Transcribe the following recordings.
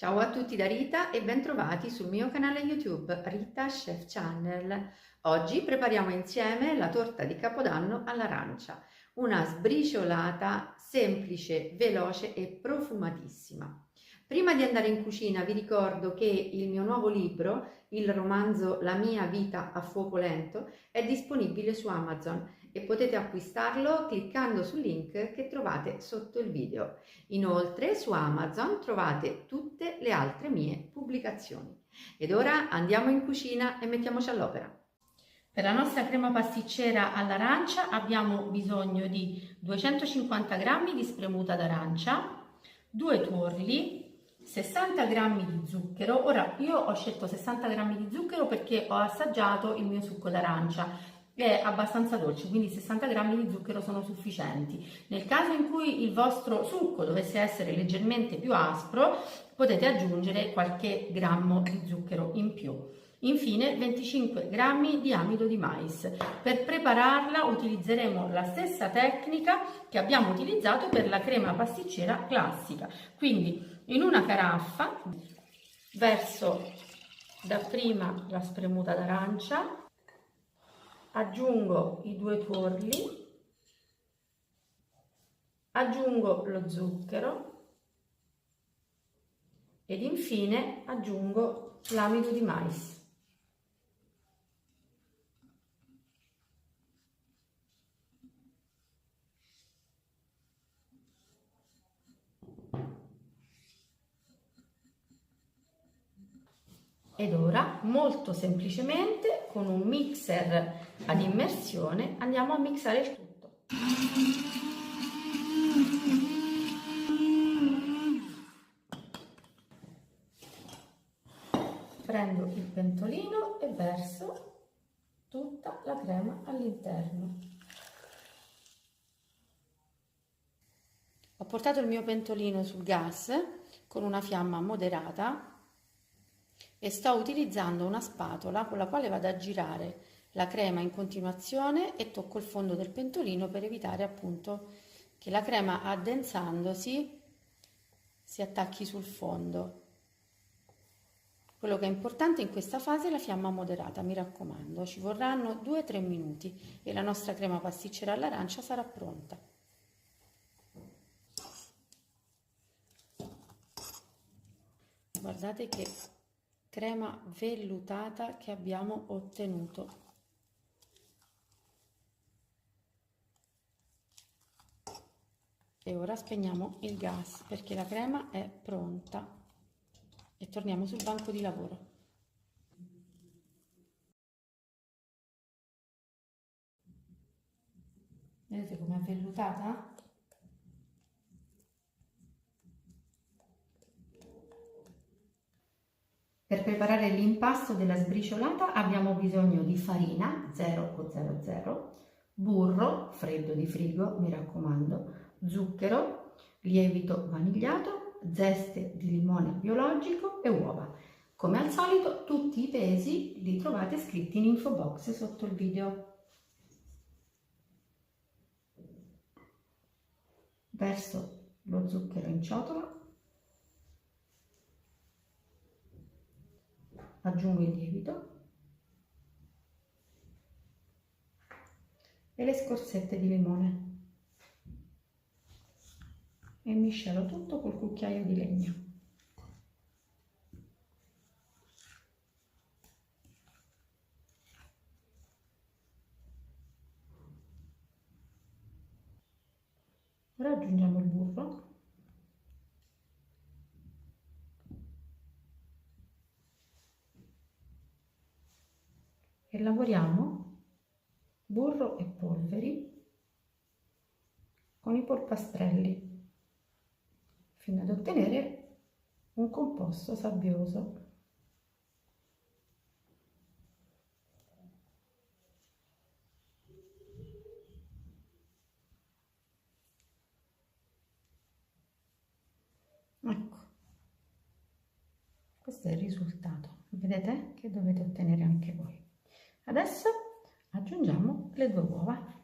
Ciao a tutti da Rita e bentrovati sul mio canale YouTube Rita Chef Channel. Oggi prepariamo insieme la torta di Capodanno all'arancia, una sbriciolata semplice, veloce e profumatissima. Prima di andare in cucina vi ricordo che il mio nuovo libro, il romanzo La mia vita a fuoco lento, è disponibile su Amazon e potete acquistarlo cliccando sul link che trovate sotto il video. Inoltre su Amazon trovate tutte le altre mie pubblicazioni. Ed ora andiamo in cucina e mettiamoci all'opera. Per la nostra crema pasticcera all'arancia abbiamo bisogno di 250 g di spremuta d'arancia, 2 tuorli, 60 g di zucchero. Ora io ho scelto 60 g di zucchero perché ho assaggiato il mio succo d'arancia. È abbastanza dolce, quindi 60 g di zucchero sono sufficienti. Nel caso in cui il vostro succo dovesse essere leggermente più aspro, potete aggiungere qualche grammo di zucchero in più. Infine 25 g di amido di mais. Per prepararla utilizzeremo la stessa tecnica che abbiamo utilizzato per la crema pasticcera classica. Quindi in una caraffa verso dapprima la spremuta d'arancia, aggiungo i 2 tuorli, aggiungo lo zucchero ed infine aggiungo l'amido di mais. Ed ora, molto semplicemente, con un mixer ad immersione, andiamo a mixare il tutto. Prendo il pentolino e verso tutta la crema all'interno. Ho portato il mio pentolino sul gas con una fiamma moderata e sto utilizzando una spatola con la quale vado a girare la crema in continuazione e tocco il fondo del pentolino per evitare appunto che la crema addensandosi si attacchi sul fondo. Quello che è importante in questa fase è la fiamma moderata, mi raccomando, ci vorranno 2-3 minuti e la nostra crema pasticcera all'arancia sarà pronta. Guardate che crema vellutata che abbiamo ottenuto. E ora spegniamo il gas perché la crema è pronta e torniamo sul banco di lavoro. Vedete com'è vellutata? Per preparare l'impasto della sbriciolata abbiamo bisogno di farina 0 o 00, burro freddo di frigo, mi raccomando, zucchero, lievito vanigliato, zeste di limone biologico e uova. Come al solito tutti i pesi li trovate scritti in info box sotto il video. Verso lo zucchero in ciotola, aggiungo il lievito e le scorzette di limone e miscelo tutto col cucchiaio di legno. Ora aggiungiamo il burro e lavoriamo burro e polveri con i polpastrelli fino ad ottenere un composto sabbioso. Ecco, questo è il risultato, vedete che dovete ottenere anche voi. Adesso aggiungiamo le 2 uova.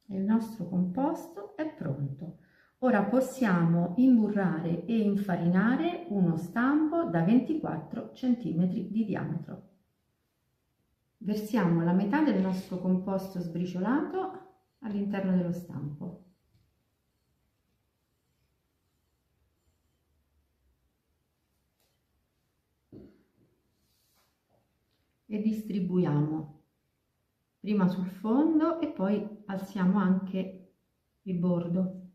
Il nostro composto è pronto. Ora possiamo imburrare e infarinare uno stampo da 24 cm di diametro. Versiamo la metà del nostro composto sbriciolato all'interno dello stampo. E distribuiamo prima sul fondo e poi alziamo anche il bordo.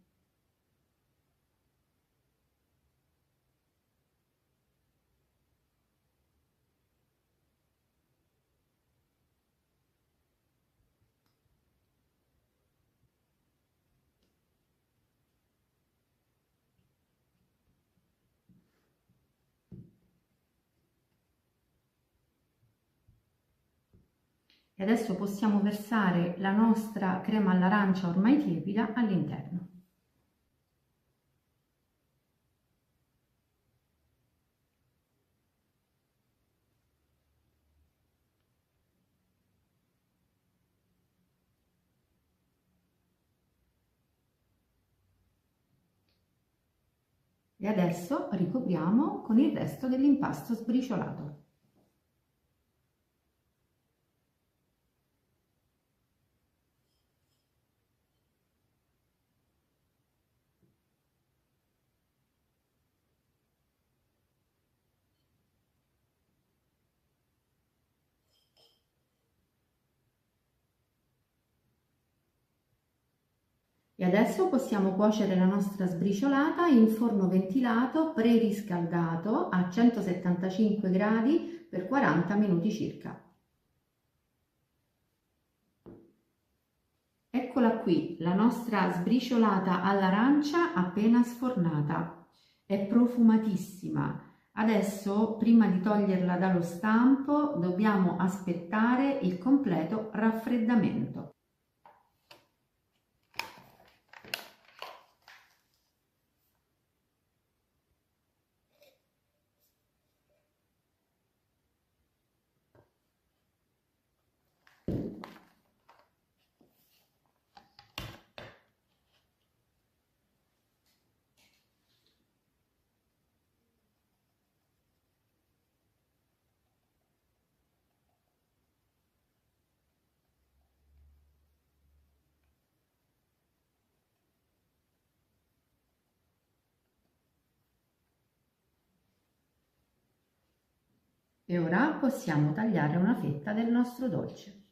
E adesso possiamo versare la nostra crema all'arancia ormai tiepida all'interno. E adesso ricopriamo con il resto dell'impasto sbriciolato. E adesso possiamo cuocere la nostra sbriciolata in forno ventilato preriscaldato a 175 gradi per 40 minuti circa. Eccola qui, la nostra sbriciolata all'arancia appena sfornata. È profumatissima. Adesso, prima di toglierla dallo stampo, dobbiamo aspettare il completo raffreddamento. E ora possiamo tagliare una fetta del nostro dolce.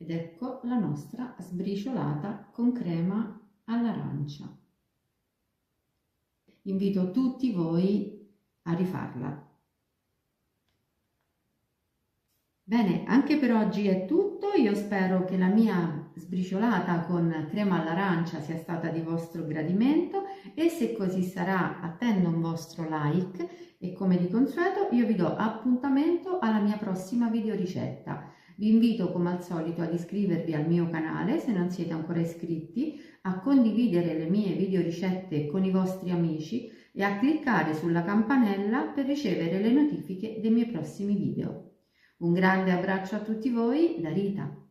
Ed ecco la nostra sbriciolata con crema all'arancia. Invito tutti voi a rifarla. Bene, anche per oggi è tutto. Io spero che la mia sbriciolata con crema all'arancia sia stata di vostro gradimento e se così sarà attendo un vostro like e come di consueto io vi do appuntamento alla mia prossima videoricetta. Vi invito come al solito ad iscrivervi al mio canale se non siete ancora iscritti, a condividere le mie videoricette con i vostri amici e a cliccare sulla campanella per ricevere le notifiche dei miei prossimi video. Un grande abbraccio a tutti voi da Rita.